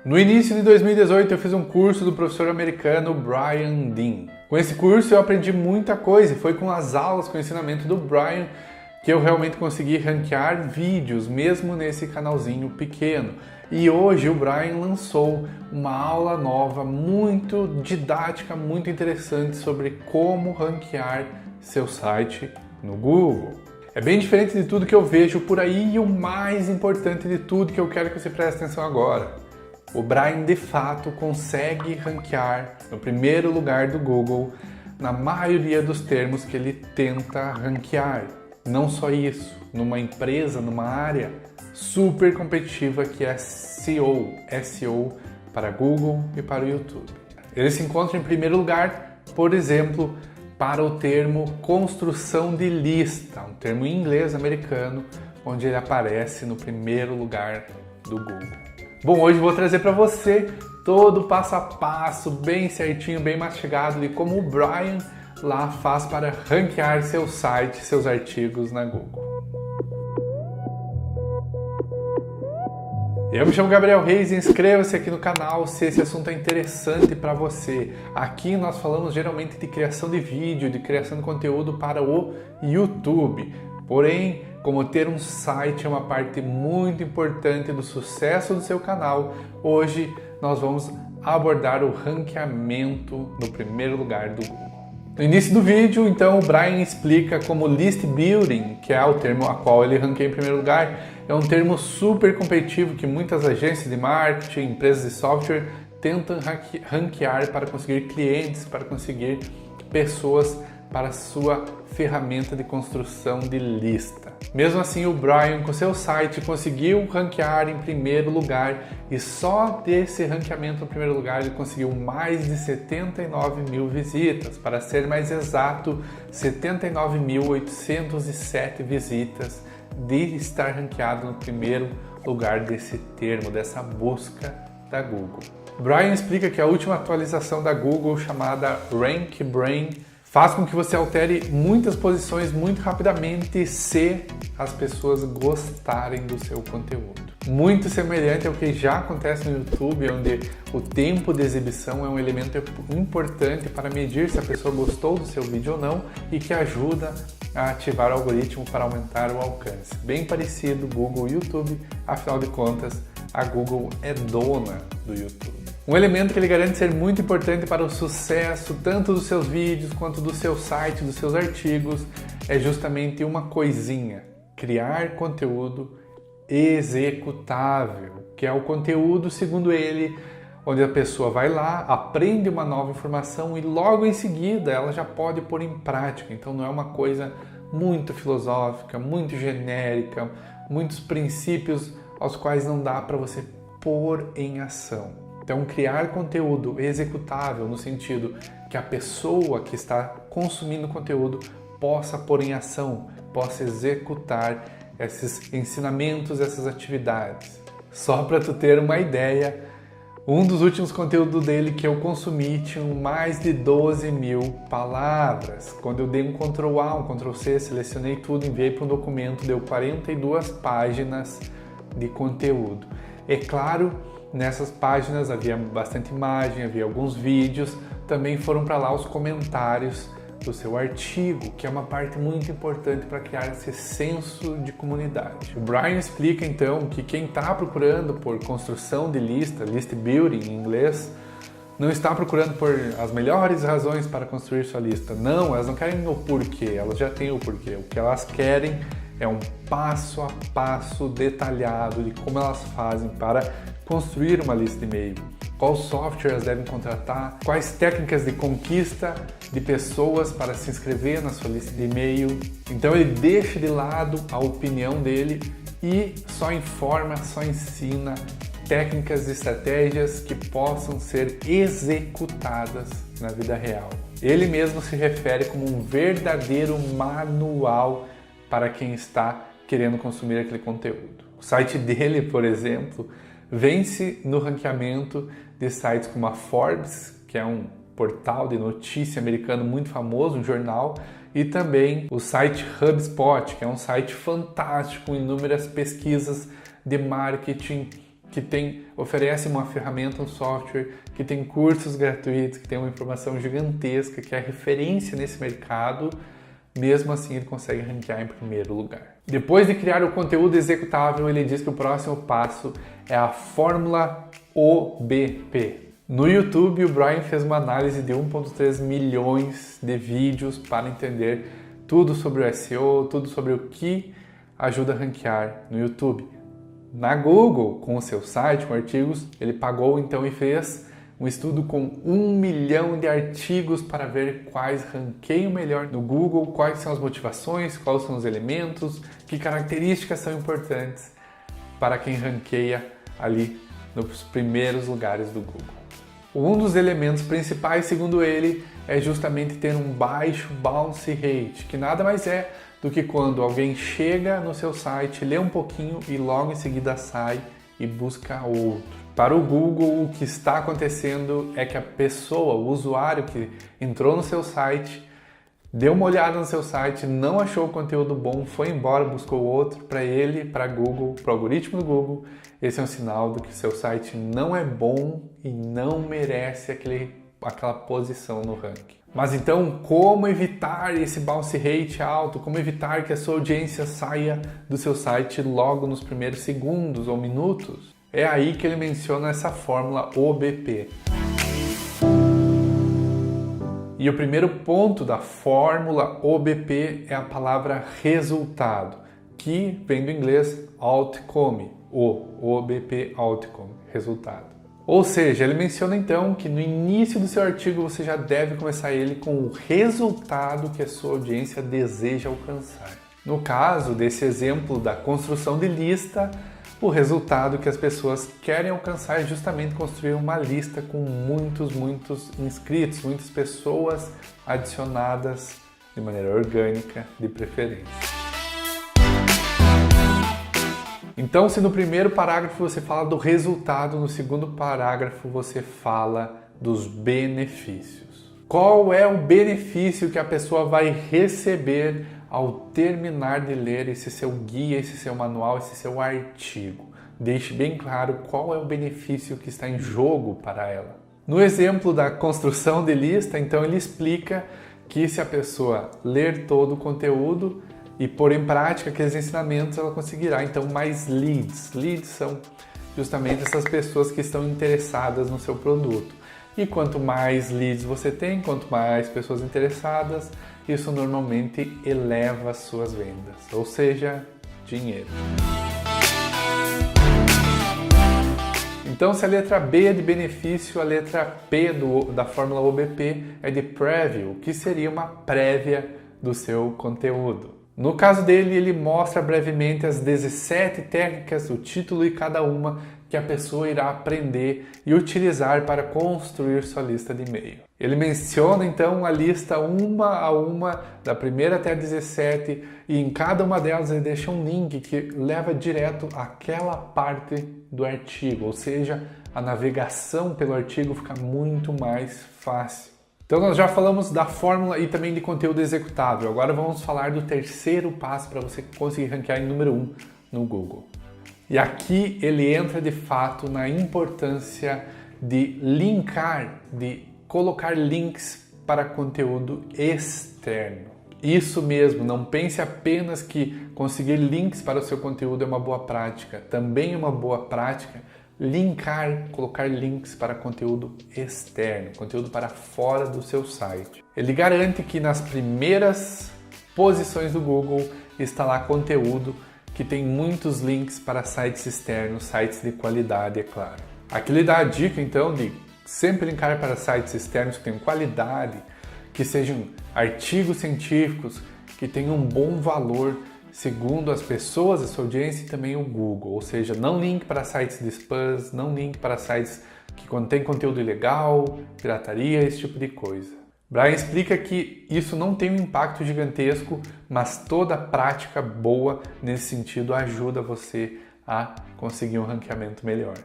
No início de 2018 eu fiz um curso do professor americano Brian Dean. Com esse curso eu aprendi muita coisa e foi com as aulas, com o ensinamento do Brian que eu realmente consegui ranquear vídeos, mesmo nesse canalzinho pequeno. E hoje o Brian lançou uma aula nova, muito didática, muito interessante sobre como ranquear seu site no Google. É bem diferente de tudo que eu vejo por aí e o mais importante de tudo que eu quero que você preste atenção agora. O Brian de fato consegue ranquear no primeiro lugar do Google na maioria dos termos que ele tenta ranquear. Não só isso, numa empresa, numa área super competitiva que é SEO para Google e para o YouTube. Ele se encontra em primeiro lugar, por exemplo, para o termo construção de lista, um termo em inglês americano, onde ele aparece no primeiro lugar do Google. Bom, hoje eu vou trazer para você todo o passo a passo, bem certinho, bem mastigado, de como o Brian lá faz para ranquear seu site, seus artigos na Google. Eu me chamo Gabriel Reis e inscreva-se aqui no canal se esse assunto é interessante para você. Aqui nós falamos geralmente de criação de vídeo, de criação de conteúdo para o YouTube. Porém, como ter um site é uma parte muito importante do sucesso do seu canal, hoje nós vamos abordar o ranqueamento no primeiro lugar do Google. No início do vídeo, então, o Brian explica como list building, que é o termo a qual ele ranqueia em primeiro lugar, é um termo super competitivo que muitas agências de marketing, empresas de software tentam ranquear para conseguir clientes, para conseguir pessoas para sua ferramenta de construção de lista. Mesmo assim, o Brian, com seu site, conseguiu ranquear em primeiro lugar e só desse ranqueamento em primeiro lugar ele conseguiu mais de 79 mil visitas. Para ser mais exato, 79.807 visitas de estar ranqueado no primeiro lugar desse termo, dessa busca da Google. Brian explica que a última atualização da Google, chamada RankBrain, faz com que você altere muitas posições muito rapidamente se as pessoas gostarem do seu conteúdo. Muito semelhante ao que já acontece no YouTube, onde o tempo de exibição é um elemento importante para medir se a pessoa gostou do seu vídeo ou não e que ajuda a ativar o algoritmo para aumentar o alcance. Bem parecido Google e YouTube, afinal de contas, a Google é dona do YouTube. Um elemento que ele garante ser muito importante para o sucesso tanto dos seus vídeos quanto do seu site, dos seus artigos, é justamente uma coisinha: criar conteúdo executável, que é o conteúdo, segundo ele, onde a pessoa vai lá, aprende uma nova informação e logo em seguida ela já pode pôr em prática. Então não é uma coisa muito filosófica, muito genérica, muitos princípios aos quais não dá para você pôr em ação. Então, criar conteúdo executável no sentido que a pessoa que está consumindo conteúdo possa pôr em ação, possa executar esses ensinamentos, essas atividades. Só para tu ter uma ideia, um dos últimos conteúdos dele que eu consumi tinha mais de 12 mil palavras. Quando eu dei um Ctrl A, um Ctrl C, selecionei tudo, enviei para um documento, deu 42 páginas de conteúdo. É claro, nessas páginas havia bastante imagem, havia alguns vídeos, também foram para lá os comentários do seu artigo, que é uma parte muito importante para criar esse senso de comunidade. O Brian explica então que quem está procurando por construção de lista, list building em inglês, não está procurando por as melhores razões para construir sua lista. Não, elas não querem o porquê, elas já têm o porquê. O que elas querem é um passo a passo detalhado de como elas fazem para construir uma lista de e-mail, qual software elas devem contratar, quais técnicas de conquista de pessoas para se inscrever na sua lista de e-mail. Então ele deixa de lado a opinião dele e só informa, só ensina técnicas e estratégias que possam ser executadas na vida real. Ele mesmo se refere como um verdadeiro manual para quem está querendo consumir aquele conteúdo. O site dele, por exemplo, vence no ranqueamento de sites como a Forbes, que é um portal de notícia americano muito famoso, um jornal, e também o site HubSpot, que é um site fantástico com inúmeras pesquisas de marketing que oferece uma ferramenta, um software, que tem cursos gratuitos, que tem uma informação gigantesca, que é referência nesse mercado, mesmo assim ele consegue ranquear em primeiro lugar. Depois de criar o conteúdo executável, ele diz que o próximo passo é a fórmula OBP. No YouTube, o Brian fez uma análise de 1,3 milhões de vídeos para entender tudo sobre o SEO, tudo sobre o que ajuda a ranquear no YouTube. Na Google, com o seu site, com artigos, ele pagou então e fez um estudo com 1 milhão de artigos para ver quais ranqueiam melhor no Google, quais são as motivações, quais são os elementos, que características são importantes para quem ranqueia ali nos primeiros lugares do Google. Um dos elementos principais, segundo ele, é justamente ter um baixo bounce rate, que nada mais é do que quando alguém chega no seu site, lê um pouquinho e logo em seguida sai e busca outro. Para o Google, o que está acontecendo é que a pessoa, o usuário que entrou no seu site, deu uma olhada no seu site, não achou o conteúdo bom, foi embora, buscou outro. Para ele, para Google, para o algoritmo do Google, esse é um sinal de que o seu site não é bom e não merece aquela posição no ranking. Mas então, como evitar esse bounce rate alto? Como evitar que a sua audiência saia do seu site logo nos primeiros segundos ou minutos? É aí que ele menciona essa fórmula OBP. E o primeiro ponto da fórmula OBP é a palavra resultado, que vem do inglês outcome, OBP outcome, resultado. Ou seja, ele menciona então que no início do seu artigo você já deve começar ele com o resultado que a sua audiência deseja alcançar. No caso desse exemplo da construção de lista, o resultado que as pessoas querem alcançar é justamente construir uma lista com muitos inscritos, muitas pessoas adicionadas de maneira orgânica, de preferência. Então, se no primeiro parágrafo você fala do resultado, no segundo parágrafo você fala dos benefícios. Qual é o benefício que a pessoa vai receber ao terminar de ler esse seu guia, esse seu manual, esse seu artigo? Deixe bem claro qual é o benefício que está em jogo para ela. No exemplo da construção de lista, então ele explica que se a pessoa ler todo o conteúdo e pôr em prática aqueles ensinamentos, ela conseguirá então mais leads. Leads são justamente essas pessoas que estão interessadas no seu produto. E quanto mais leads você tem, quanto mais pessoas interessadas, isso normalmente eleva as suas vendas, ou seja, dinheiro. Então, se a letra B é de benefício, a letra P da fórmula OBP é de preview, que seria uma prévia do seu conteúdo. No caso dele, ele mostra brevemente as 17 técnicas, o título e cada uma que a pessoa irá aprender e utilizar para construir sua lista de e-mail. Ele menciona então a lista uma a uma, da primeira até a 17, e em cada uma delas ele deixa um link que leva direto àquela parte do artigo, ou seja, a navegação pelo artigo fica muito mais fácil. Então nós já falamos da fórmula e também de conteúdo executável. Agora vamos falar do terceiro passo para você conseguir ranquear em número 1 no Google. E aqui ele entra de fato na importância de linkar, de colocar links para conteúdo externo. Isso mesmo, não pense apenas que conseguir links para o seu conteúdo é uma boa prática. Também é uma boa prática colocar links para conteúdo externo, conteúdo para fora do seu site. Ele garante que nas primeiras posições do Google está lá conteúdo que tem muitos links para sites externos, sites de qualidade, é claro. Aqui ele dá a dica então de sempre linkar para sites externos que tenham qualidade, que sejam artigos científicos, que tenham um bom valor segundo as pessoas, a sua audiência e também o Google. Ou seja, não link para sites de spams, não link para sites que contêm conteúdo ilegal, pirataria, esse tipo de coisa. Brian explica que isso não tem um impacto gigantesco, mas toda prática boa nesse sentido ajuda você a conseguir um ranqueamento melhor.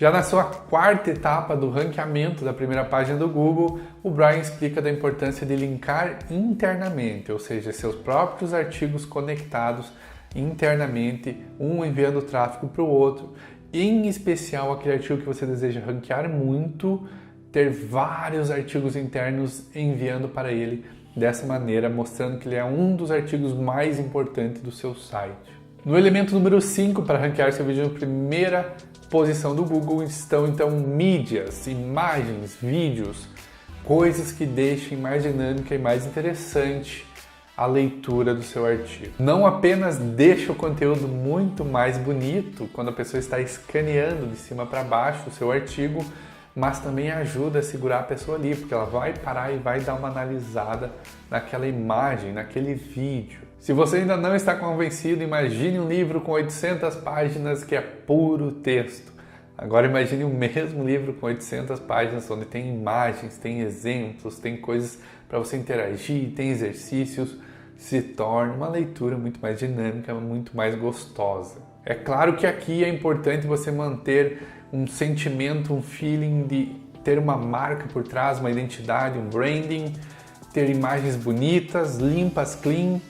Já na sua quarta etapa do ranqueamento da primeira página do Google, o Brian explica da importância de linkar internamente, ou seja, seus próprios artigos conectados internamente, um enviando tráfego para o outro, em especial aquele artigo que você deseja ranquear muito, ter vários artigos internos enviando para ele dessa maneira, mostrando que ele é um dos artigos mais importantes do seu site. No elemento número 5, para ranquear seu vídeo na primeira posição do Google, estão então mídias, imagens, vídeos, coisas que deixem mais dinâmica e mais interessante a leitura do seu artigo. Não apenas deixa o conteúdo muito mais bonito quando a pessoa está escaneando de cima para baixo o seu artigo, mas também ajuda a segurar a pessoa ali, porque ela vai parar e vai dar uma analisada naquela imagem, naquele vídeo. Se você ainda não está convencido, imagine um livro com 800 páginas que é puro texto. Agora imagine o mesmo livro com 800 páginas, onde tem imagens, tem exemplos, tem coisas para você interagir, tem exercícios. Se torna uma leitura muito mais dinâmica, muito mais gostosa. É claro que aqui é importante você manter um sentimento, um feeling de ter uma marca por trás, uma identidade, um branding, ter imagens bonitas, limpas, clean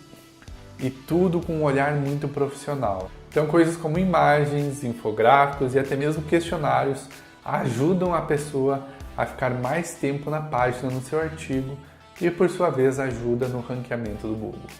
e tudo com um olhar muito profissional. Então coisas como imagens, infográficos e até mesmo questionários ajudam a pessoa a ficar mais tempo na página no seu artigo e por sua vez ajuda no ranqueamento do Google.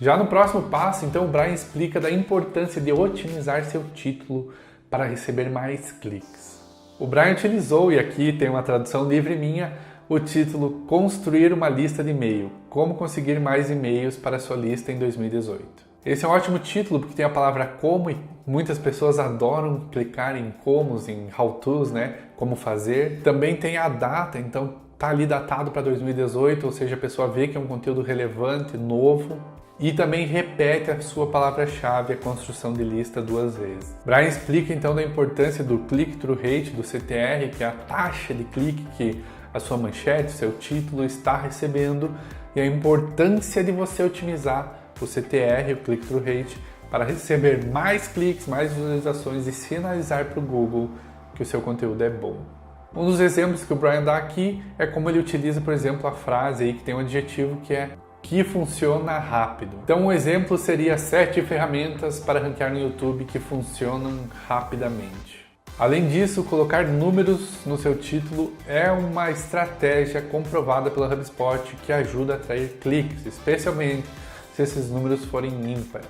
Já no próximo passo, então, o Brian explica da importância de otimizar seu título para receber mais cliques. O Brian utilizou, e aqui tem uma tradução livre minha, o título Construir uma lista de e-mail, como conseguir mais e-mails para sua lista em 2018. Esse é um ótimo título porque tem a palavra como e muitas pessoas adoram clicar em comos, em how-tos, né? Como fazer. Também tem a data, então tá ali datado para 2018, ou seja, a pessoa vê que é um conteúdo relevante, novo. E também repete a sua palavra-chave, a construção de lista 2 vezes. Brian explica então da importância do click-through rate, do CTR, que é a taxa de clique que a sua manchete, seu título está recebendo, e a importância de você otimizar o CTR, o click-through rate, para receber mais cliques, mais visualizações e sinalizar para o Google que o seu conteúdo é bom. Um dos exemplos que o Brian dá aqui é como ele utiliza, por exemplo, a frase aí que tem um adjetivo que é que funciona rápido. Então um exemplo seria 7 ferramentas para ranquear no YouTube que funcionam rapidamente. Além disso, colocar números no seu título é uma estratégia comprovada pela HubSpot que ajuda a atrair cliques, especialmente se esses números forem ímpares.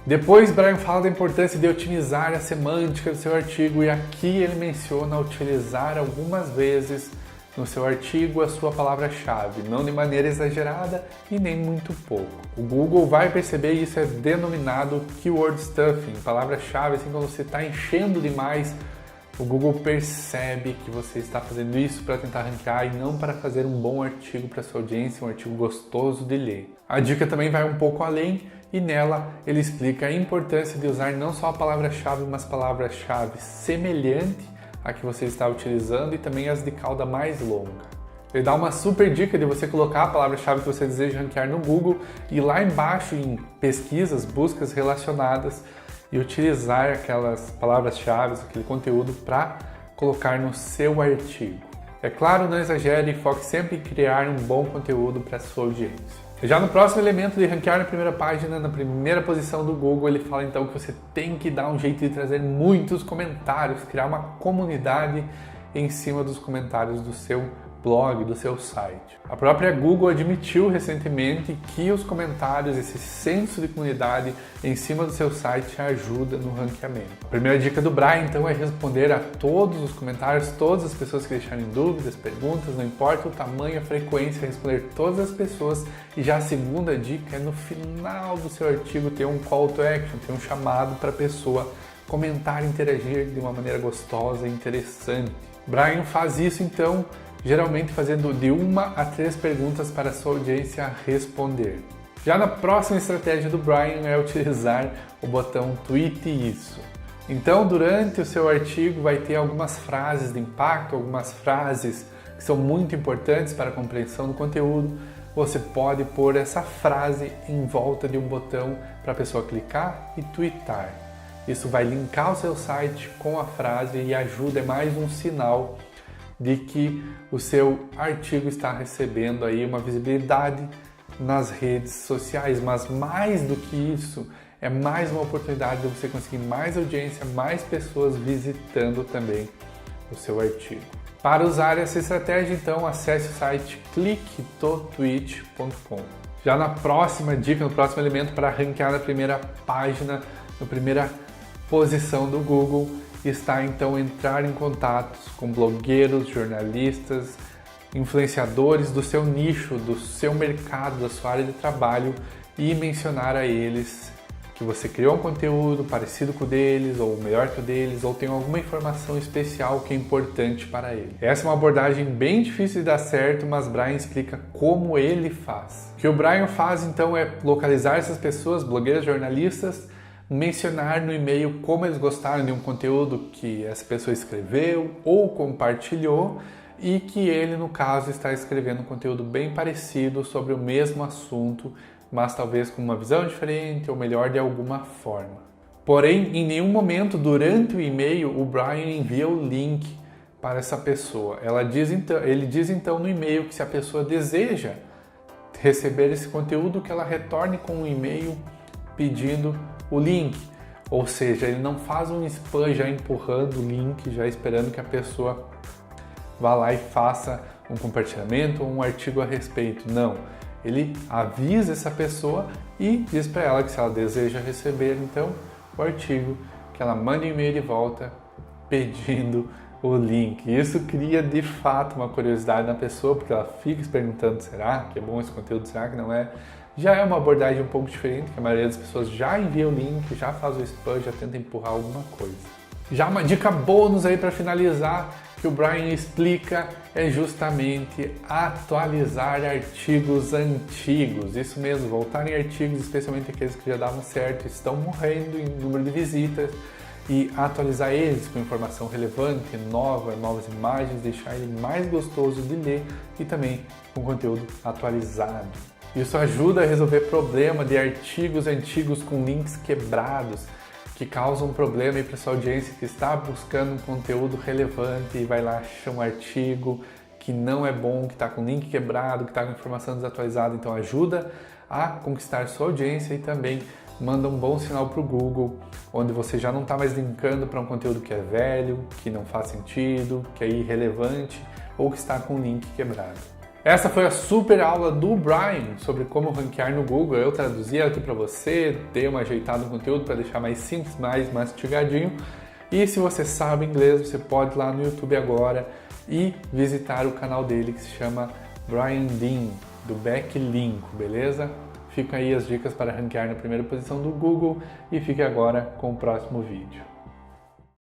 Depois, Brian fala da importância de otimizar a semântica do seu artigo e aqui ele menciona utilizar algumas vezes no seu artigo a sua palavra-chave, não de maneira exagerada e nem muito pouco. O Google vai perceber isso, é denominado keyword stuffing, palavra-chave, assim quando você está enchendo demais, o Google percebe que você está fazendo isso para tentar ranquear e não para fazer um bom artigo para sua audiência, um artigo gostoso de ler. A dica também vai um pouco além e nela ele explica a importância de usar não só a palavra-chave, mas palavra-chave semelhante a que você está utilizando e também as de cauda mais longa. Ele dá uma super dica de você colocar a palavra-chave que você deseja ranquear no Google e lá embaixo em pesquisas, buscas relacionadas e utilizar aquelas palavras-chave, aquele conteúdo para colocar no seu artigo. É claro, não exagere e foque sempre em criar um bom conteúdo para a sua audiência. Já no próximo elemento de ranquear na primeira página, na primeira posição do Google, ele fala então que você tem que dar um jeito de trazer muitos comentários, criar uma comunidade em cima dos comentários do seu blog, do seu site. A própria Google admitiu recentemente que os comentários, esse senso de comunidade em cima do seu site ajuda no ranqueamento. A primeira dica do Brian então é responder a todos os comentários, todas as pessoas que deixarem dúvidas, perguntas, não importa o tamanho, a frequência, responder todas as pessoas. E já a segunda dica é no final do seu artigo ter um call to action, ter um chamado para a pessoa comentar, interagir de uma maneira gostosa e interessante. Brian faz isso então geralmente fazendo de 1 a 3 perguntas para a sua audiência responder. Já na próxima estratégia do Brian é utilizar o botão tweete isso. Então, durante o seu artigo vai ter algumas frases de impacto, algumas frases que são muito importantes para a compreensão do conteúdo. Você pode pôr essa frase em volta de um botão para a pessoa clicar e tweetar. Isso vai linkar o seu site com a frase e ajuda, é mais um sinal de que o seu artigo está recebendo aí uma visibilidade nas redes sociais, mas mais do que isso, é mais uma oportunidade de você conseguir mais audiência, mais pessoas visitando também o seu artigo. Para usar essa estratégia, então, acesse o site clicktotweet.com. Já na próxima dica, no próximo elemento para ranquear na primeira página, na primeira posição do Google, está então entrar em contatos com blogueiros, jornalistas, influenciadores do seu nicho, do seu mercado, da sua área de trabalho e mencionar a eles que você criou um conteúdo parecido com o deles, ou melhor que o deles, ou tem alguma informação especial que é importante para ele. Essa é uma abordagem bem difícil de dar certo, mas Brian explica como ele faz. O que o Brian faz então é localizar essas pessoas, blogueiros, jornalistas, mencionar no e-mail como eles gostaram de um conteúdo que essa pessoa escreveu ou compartilhou e que ele, no caso, está escrevendo um conteúdo bem parecido sobre o mesmo assunto, mas talvez com uma visão diferente ou melhor de alguma forma. Porém, em nenhum momento durante o e-mail o Brian envia o link para essa pessoa. Ele diz então no e-mail que se a pessoa deseja receber esse conteúdo, que ela retorne com um e-mail pedindo o link. Ou seja, ele não faz um spam já empurrando o link, já esperando que a pessoa vá lá e faça um compartilhamento ou um artigo a respeito. Não. Ele avisa essa pessoa e diz para ela que se ela deseja receber então o artigo, que ela manda um e-mail de volta pedindo o link. Isso cria de fato uma curiosidade na pessoa, porque ela fica se perguntando, será que é bom esse conteúdo, será que não é? Já é uma abordagem um pouco diferente, que a maioria das pessoas já envia o link, já faz o spam, já tenta empurrar alguma coisa. Já uma dica bônus aí para finalizar, que o Brian explica, é justamente atualizar artigos antigos. Isso mesmo, voltar em artigos, especialmente aqueles que já davam certo, estão morrendo em número de visitas, e atualizar eles com informação relevante, novas imagens, deixar ele mais gostoso de ler e também com conteúdo atualizado. Isso ajuda a resolver problema de artigos antigos com links quebrados, que causam um problema para sua audiência que está buscando um conteúdo relevante e vai lá achar um artigo que não é bom, que está com link quebrado, que está com informação desatualizada. Então ajuda a conquistar sua audiência e também manda um bom sinal para o Google, onde você já não está mais linkando para um conteúdo que é velho, que não faz sentido, que é irrelevante ou que está com link quebrado. Essa foi a super aula do Brian sobre como ranquear no Google. Eu traduzi aqui para você, dei uma ajeitada no conteúdo para deixar mais simples, mais mastigadinho. E se você sabe inglês, você pode ir lá no YouTube agora e visitar o canal dele que se chama Brian Dean, do Backlink, beleza? Ficam aí as dicas para ranquear na primeira posição do Google e fique agora com o próximo vídeo.